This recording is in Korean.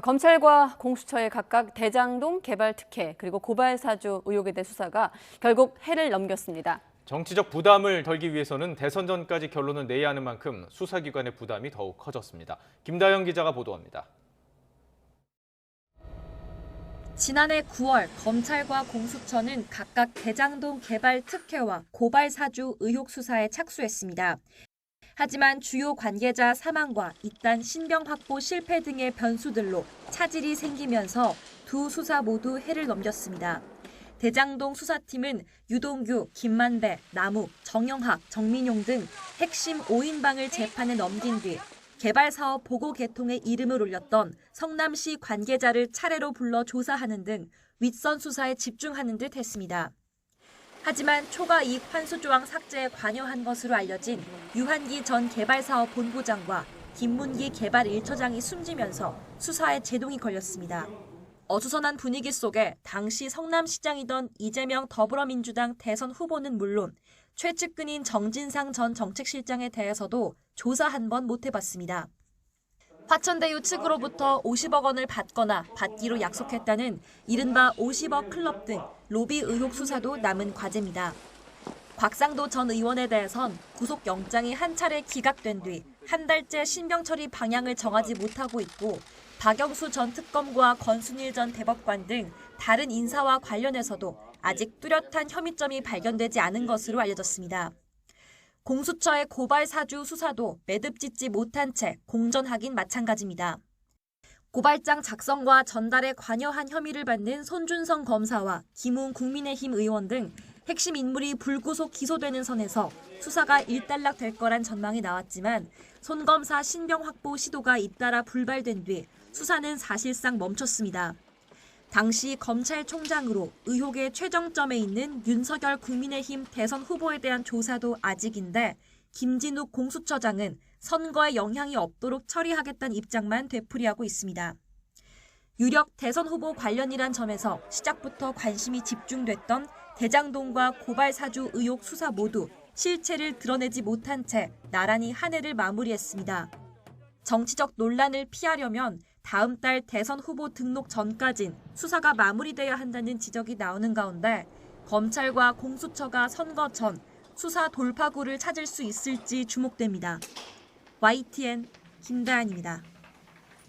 검찰과 공수처의 각각 대장동 개발 특혜 그리고 고발 사주 의혹에 대해 수사가 결국 해를 넘겼습니다. 정치적 부담을 덜기 위해서는 대선 전까지 결론을 내야 하는 만큼 수사기관의 부담이 더욱 커졌습니다. 김다영 기자가 보도합니다. 지난해 9월 검찰과 공수처는 각각 대장동 개발 특혜와 고발 사주 의혹 수사에 착수했습니다. 하지만 주요 관계자 사망과 잇단 신병 확보 실패 등의 변수들로 차질이 생기면서 두 수사 모두 해를 넘겼습니다. 대장동 수사팀은 유동규, 김만배, 남욱, 정영학, 정민용 등 핵심 5인방을 재판에 넘긴 뒤 개발사업 보고 개통에 이름을 올렸던 성남시 관계자를 차례로 불러 조사하는 등 윗선 수사에 집중하는 듯 했습니다. 하지만 초과 이익 환수 조항 삭제에 관여한 것으로 알려진 유한기 전 개발사업 본부장과 김문기 개발 1처장이 숨지면서 수사에 제동이 걸렸습니다. 어수선한 분위기 속에 당시 성남시장이던 이재명 더불어민주당 대선 후보는 물론 최측근인 정진상 전 정책실장에 대해서도 조사 한 번 못 해봤습니다. 화천대유 측으로부터 50억 원을 받거나 받기로 약속했다는 이른바 50억 클럽 등 로비 의혹 수사도 남은 과제입니다. 곽상도 전 의원에 대해선 구속영장이 한 차례 기각된 뒤 한 달째 신병 처리 방향을 정하지 못하고 있고 박영수 전 특검과 권순일 전 대법관 등 다른 인사와 관련해서도 아직 뚜렷한 혐의점이 발견되지 않은 것으로 알려졌습니다. 공수처의 고발 사주 수사도 매듭 짓지 못한 채 공전하긴 마찬가지입니다. 고발장 작성과 전달에 관여한 혐의를 받는 손준성 검사와 김웅 국민의힘 의원 등 핵심 인물이 불구속 기소되는 선에서 수사가 일단락될 거란 전망이 나왔지만 손 검사 신병 확보 시도가 잇따라 불발된 뒤 수사는 사실상 멈췄습니다. 당시 검찰총장으로 의혹의 최정점에 있는 윤석열 국민의힘 대선 후보에 대한 조사도 아직인데 김진욱 공수처장은 선거에 영향이 없도록 처리하겠다는 입장만 되풀이하고 있습니다. 유력 대선 후보 관련이란 점에서 시작부터 관심이 집중됐던 대장동과 고발 사주 의혹 수사 모두 실체를 드러내지 못한 채 나란히 한 해를 마무리했습니다. 정치적 논란을 피하려면 다음 달 대선 후보 등록 전까진 수사가 마무리돼야 한다는 지적이 나오는 가운데 검찰과 공수처가 선거 전 수사 돌파구를 찾을 수 있을지 주목됩니다. YTN 김다연입니다.